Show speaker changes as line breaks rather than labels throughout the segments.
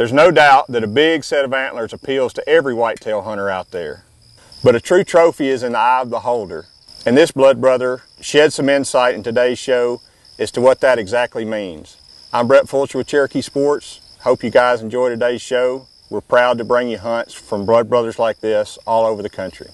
There's no doubt that a big set of antlers appeals to every whitetail hunter out there. But a true trophy is in the eye of the beholder. And this blood brother sheds some insight in today's show as to what that exactly means. I'm Brett Fulcher with Cherokee Sports. Hope you guys enjoy today's show. We're proud to bring you hunts from blood brothers like this all over the country.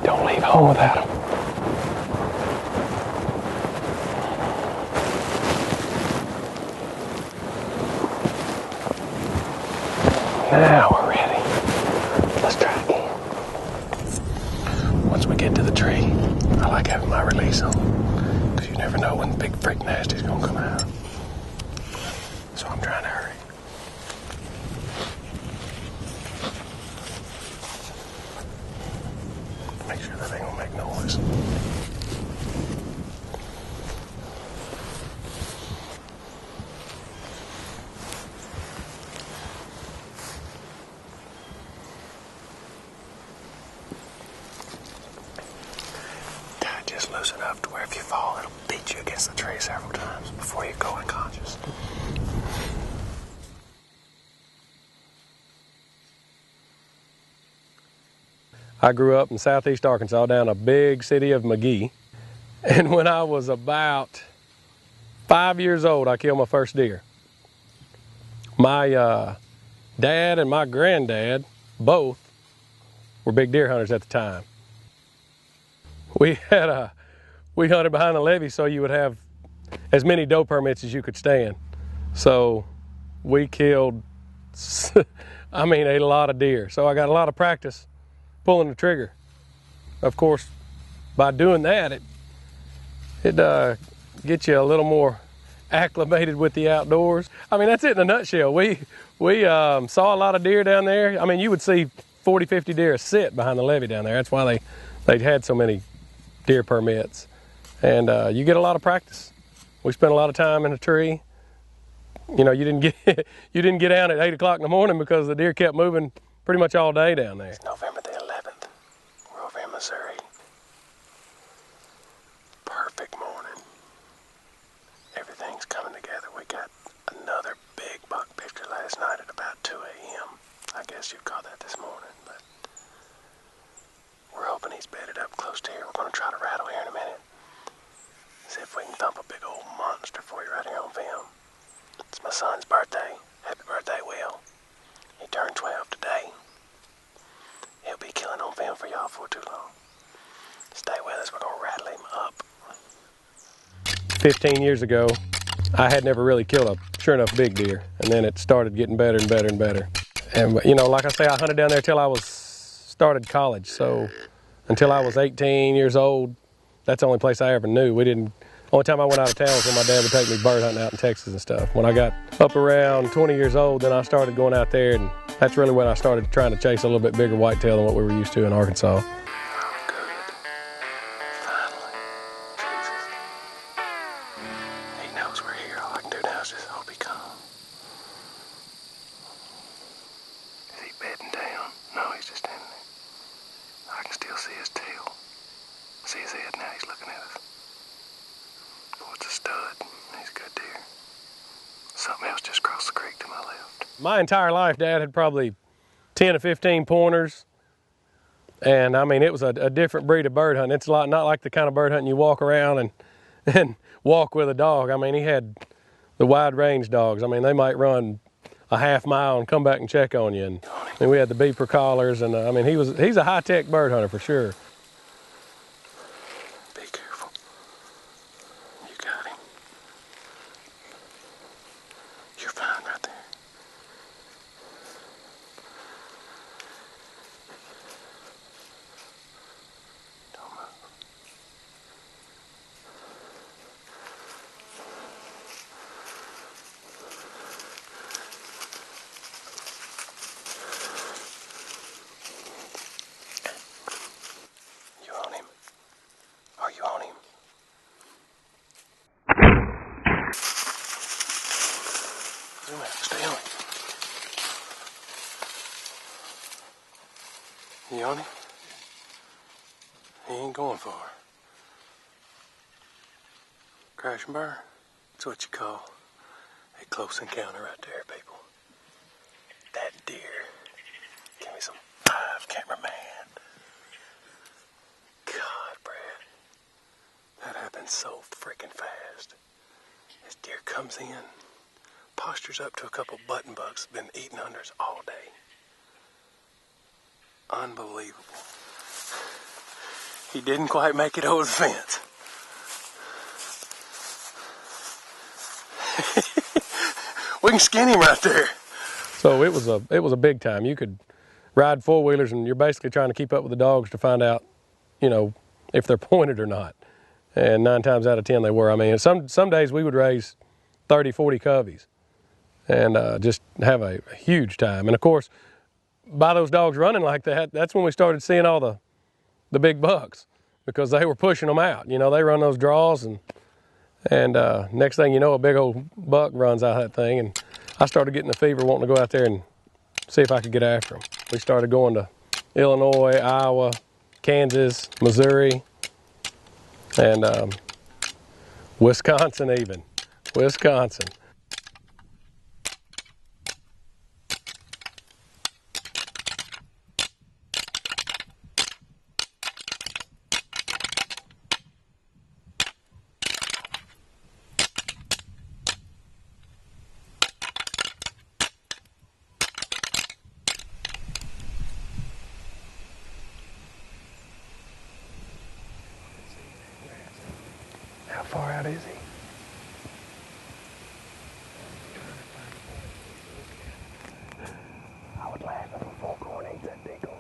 Don't leave home without them. Now we're ready. Let's try again. Once we get to the tree, I like having my release on, because you never know when the big freak nasty's gonna come out. So I'm trying to hurry. Make sure that they don't make noise. Tie just loose enough to where if you fall, it'll beat you against the tree several times before you go unconscious. I grew up in southeast Arkansas down a big city of McGee. And when I was about 5 years old, I killed my first deer. My dad and my granddad both were big deer hunters at the time. We hunted behind the levee so you would have as many doe permits as you could stand. So we killed, a lot of deer. So I got a lot of practice pulling the trigger. Of course, by doing that, it gets you a little more acclimated with the outdoors. That's it in a nutshell. We saw a lot of deer down there. You would see 40, 50 deer sit behind the levee down there. That's why they'd had so many deer permits. And you get a lot of practice. We spent a lot of time in a tree. You didn't get down at 8 o'clock in the morning because the deer kept moving pretty much all day down there. It's November the 11th. We're over in Missouri. Perfect morning. Everything's coming together. We got another big buck picture last night at about 2 a.m. I guess you'd call that this morning, but we're hoping he's bedded up close to here. We're going to try to rattle here in a minute. See if we can thump a big old monster for you right here on film. It's my son's birthday. Happy birthday, Will. He turned 12 today. He'll be killing on film for y'all for too long. Stay with us, we're gonna rattle him up. 15 years ago, I had never really killed a sure enough big deer, and then it started getting better and better and better. And like I say, I hunted down there till I started college, so until I was 18 years old, that's the only place I ever knew. Only time I went out of town was when my dad would take me bird hunting out in Texas and stuff. When I got up around 20 years old, then I started going out there, and that's really when I started trying to chase a little bit bigger whitetail than what we were used to in Arkansas. Oh, good. Finally. Jesus. He knows we're here. All I can do now is just hope he comes. Is he bedding down? No, he's just standing there. I can still see his tail. See his head now. He's looking at us. It's a stud. He's a good deer. Something else just crossed the creek to my left. My entire life, Dad had probably 10 to 15 pointers. And it was a different breed of bird hunting. It's not like the kind of bird hunting you walk around and walk with a dog. He had the wide range dogs. They might run a half mile and come back and check on you. And we had the beeper collars, and he's a high-tech bird hunter for sure. Be careful. You got him. You're fine right there. Don't move. You on him? Are you on him? Zoom out. Stay on him. You on him? He ain't going far. Crash and burn. That's what you call a close encounter right there, people. That deer. Give me some 5, cameraman. God, Brad. That happened so freaking fast. This deer comes in, postures up to a couple button bugs, been eating unders all day. Unbelievable. He didn't quite make it over the fence. We can skin him right there. So it was a big time. You could ride 4-wheelers and you're basically trying to keep up with the dogs to find out, you know, if they're pointed or not. And 9 times out of 10 they were. I mean, some days we would raise 30, 40 coveys and just have a huge time. And of course, by those dogs running like that, that's when we started seeing all the big bucks, because they were pushing them out. You know, they run those draws, and next thing you know, a big old buck runs out of that thing, and I started getting the fever wanting to go out there and see if I could get after them. We started going to Illinois, Iowa, Kansas, Missouri, and Wisconsin even. Wisconsin. How far out is he? I would laugh if a foghorn ate that decoy.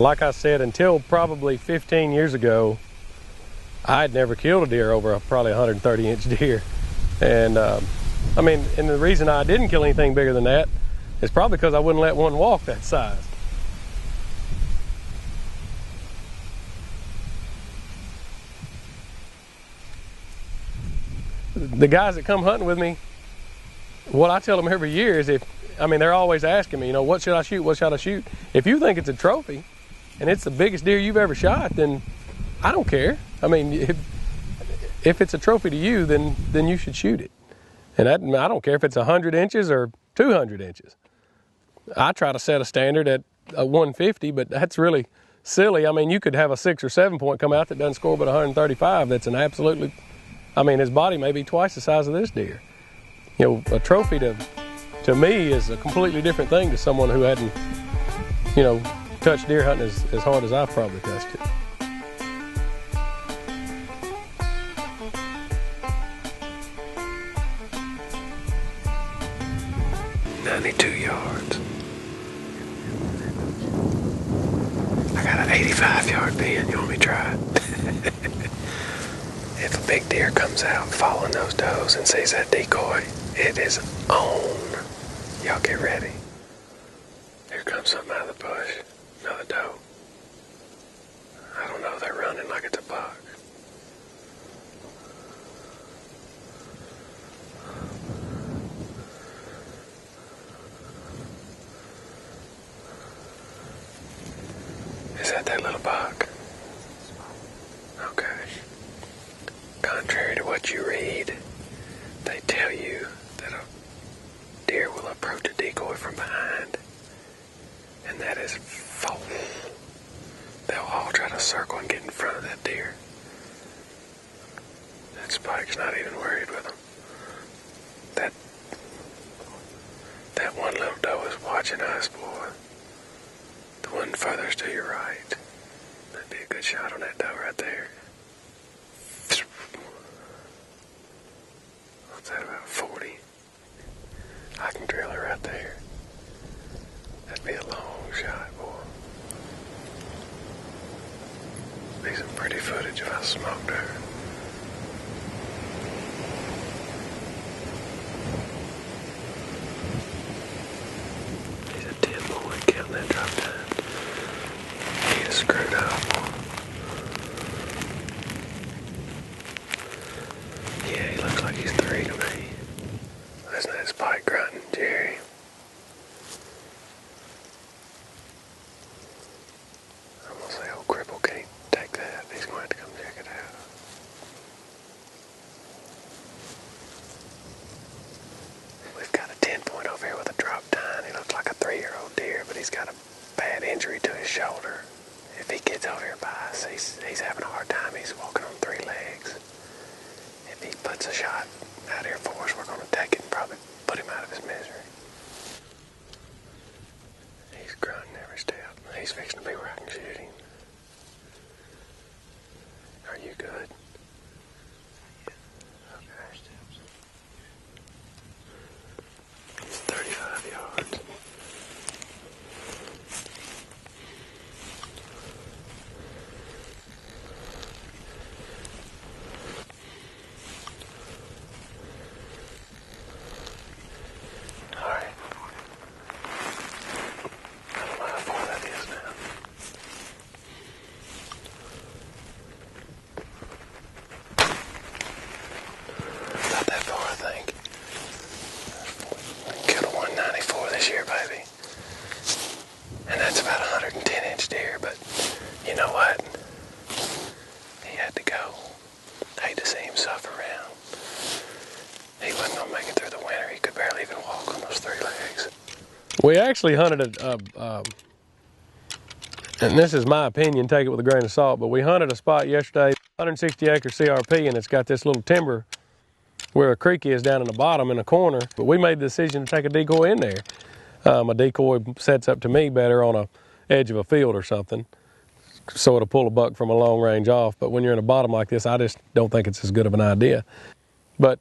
Like I said, until probably 15 years ago, I'd never killed a deer over probably 130-inch deer. And I mean, and the reason I didn't kill anything bigger than that is probably because I wouldn't let one walk that size. The guys that come hunting with me, what I tell them every year is they're always asking me, you know, what should I shoot? What should I shoot? If you think it's a trophy and it's the biggest deer you've ever shot, then I don't care. I mean, if it's a trophy to you, then you should shoot it. And I don't care if it's 100 inches or 200 inches. I try to set a standard at a 150, but that's really silly. I mean, you could have a 6 or 7 point come out that doesn't score but 135. That's an absolutely, I mean, his body may be twice the size of this deer. You know, a trophy to me is a completely different thing to someone who hadn't, you know, touched deer hunting as hard as I've probably touched it. yards. I got an 85-yard pin. You want me to try it? If a big deer comes out following those does and sees that decoy, it is on. Y'all get ready. Here comes something out of the bush. Another doe. I don't know, they're running like it's a buck. Is that little buck? Okay. Contrary to what you read, they tell you that a deer will approach a decoy from behind. And that is false. They'll all try to circle and get in front of that deer. That Spike's not even worried with them. That one little doe is watching us, boy. The one furthest to your right. That'd be a good shot on that doe right there. What's that, about 40? I can drill her right there. That'd be a long shot, boy. Be some pretty footage if I smoked her. he's having a hard time. He's walking on 3 legs. If he puts a shot out here for us, we're going to take it and probably put him out of his misery. He's grunting every step. He's fixing to be where I can shoot him. Are you good? Okay. 35 yards. We actually hunted and this is my opinion, take it with a grain of salt, but we hunted a spot yesterday, 160 acre CRP, and it's got this little timber where a creek is down in the bottom in a corner. But we made the decision to take a decoy in there. A decoy sets up to me better on a edge of a field or something, so it'll pull a buck from a long range off. But when you're in a bottom like this, I just don't think it's as good of an idea. But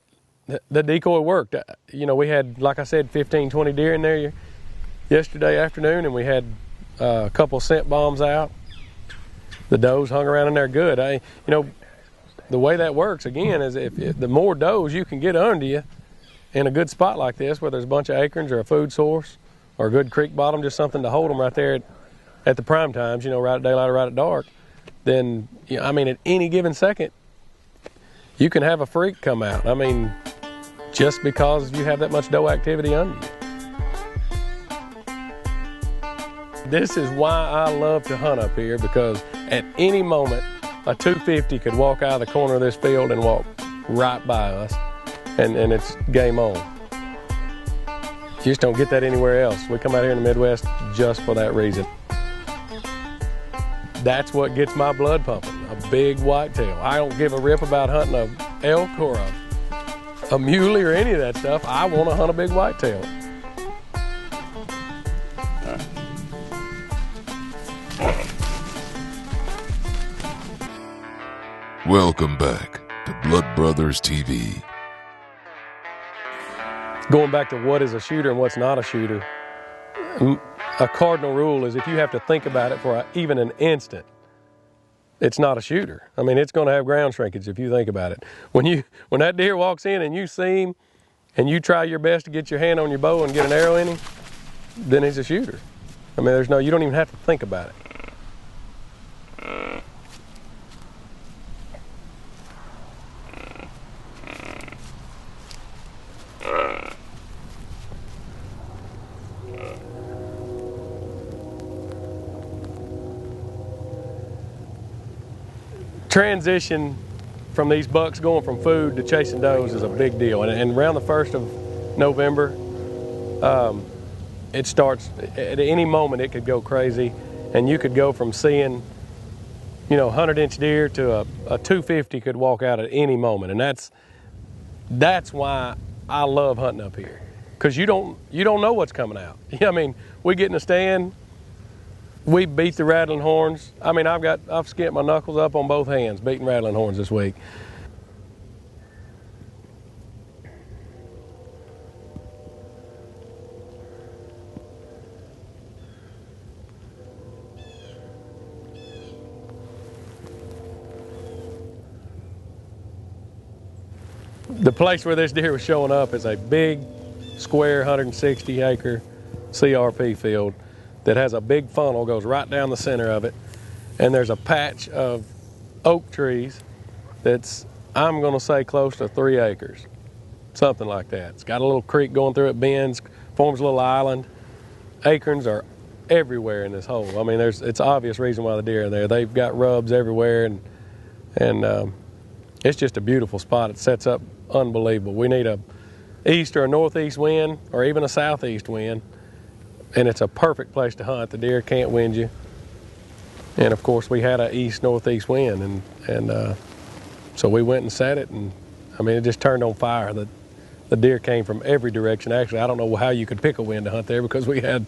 the decoy worked. You know, we had, like I said, 15, 20 deer in there yesterday afternoon, and we had a couple scent bombs out. The does hung around in there good. You know, the way that works again is if the more does you can get under you in a good spot like this, where there's a bunch of acorns or a food source or a good creek bottom, just something to hold them right there at the prime times, you know, right at daylight or right at dark, then, you know, I mean, at any given second, you can have a freak come out. I mean, just because you have that much doe activity under you. This is why I love to hunt up here, because at any moment, a 250 could walk out of the corner of this field and walk right by us, and it's game on. You just don't get that anywhere else. We come out here in the Midwest just for that reason. That's what gets my blood pumping, a big whitetail. I don't give a rip about hunting an elk or a muley or any of that stuff. I want to hunt a big whitetail.
Welcome back to Blood Brothers TV.
Going back to what is a shooter and what's not a shooter, a cardinal rule is if you have to think about it for even an instant, it's not a shooter. I mean, it's going to have ground shrinkage if you think about it. When that deer walks in and you see him and you try your best to get your hand on your bow and get an arrow in him, then he's a shooter. I mean, you don't even have to think about it. Transition from these bucks going from food to chasing does is a big deal, and around the 1st of November, it starts. At any moment it could go crazy, and you could go from seeing, you know, 100-inch deer to a 250 could walk out at any moment, and that's why I love hunting up here, because you don't know what's coming out. I mean, we get in a stand, we beat the rattling horns. I mean, I've skint my knuckles up on both hands beating rattling horns this week. The place where this deer was showing up is a big, square, 160-acre CRP field that has a big funnel, goes right down the center of it, and there's a patch of oak trees that's, I'm gonna say, close to 3 acres, something like that. It's got a little creek going through it, bends, forms a little island. Acorns are everywhere in this hole. I mean, it's obvious reason why the deer are there. They've got rubs everywhere, and it's just a beautiful spot. It sets up unbelievable. We need a east or a northeast wind, or even a southeast wind, and it's a perfect place to hunt. The deer can't wind you. And of course we had an east-northeast wind, and so we went and set it, and I mean, it just turned on fire. The deer came from every direction. Actually, I don't know how you could pick a wind to hunt there, because we had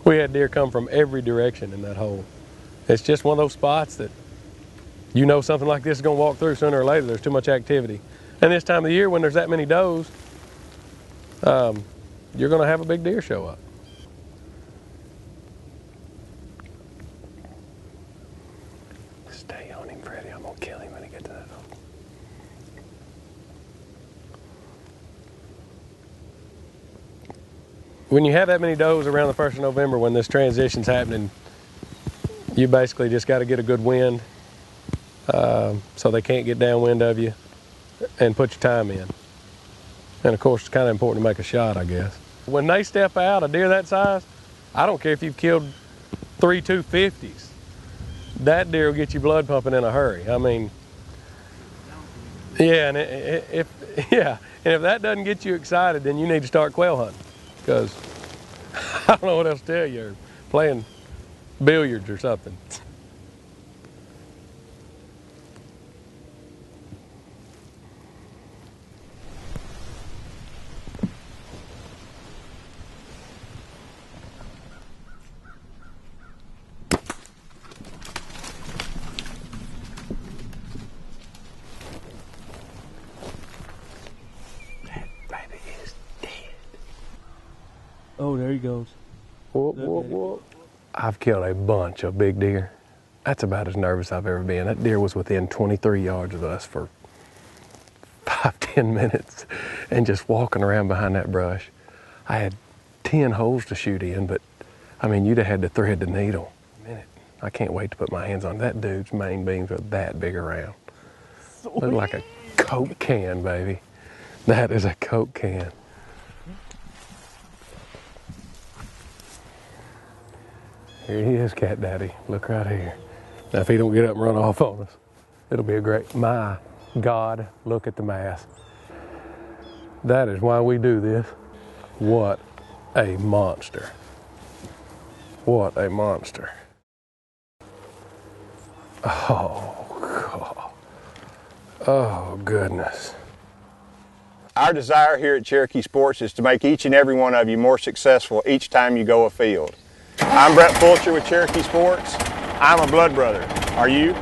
deer come from every direction in that hole. It's just one of those spots that you know something like this is going to walk through sooner or later. There's too much activity. And this time of the year, when there's that many does, you're going to have a big deer show up. Stay on him, Freddy. I'm going to kill him when he gets to that hole. When you have that many does around the 1st of November, when this transition's happening, you basically just got to get a good wind so they can't get downwind of you, and put your time in. And of course, it's kind of important to make a shot, I guess. When they step out, a deer that size, I don't care if you've killed 3 250s. That deer will get you blood pumping in a hurry. I mean, yeah, and if that doesn't get you excited, then you need to start quail hunting, because I don't know what else to tell you, or playing billiards or something.
Oh, there he goes.
Whoop, whoop, whoop. I've killed a bunch of big deer. That's about as nervous I've ever been. That deer was within 23 yards of us for 5-10 minutes, and just walking around behind that brush. I had 10 holes to shoot in, but I mean, you'd have had to thread the needle. I can't wait to put my hands on that. Dude's main beams are that big around. Look like a Coke can, baby. That is a Coke can. Here he is, Cat Daddy. Look right here. Now, if he don't get up and run off on us, it'll be a great, my God, look at the mass. That is why we do this. What a monster. What a monster. Oh, God. Oh, goodness.
Our desire here at Cherokee Sports is to make each and every one of you more successful each time you go afield. I'm Brett Fulcher with Cherokee Sports. I'm a blood brother. Are you?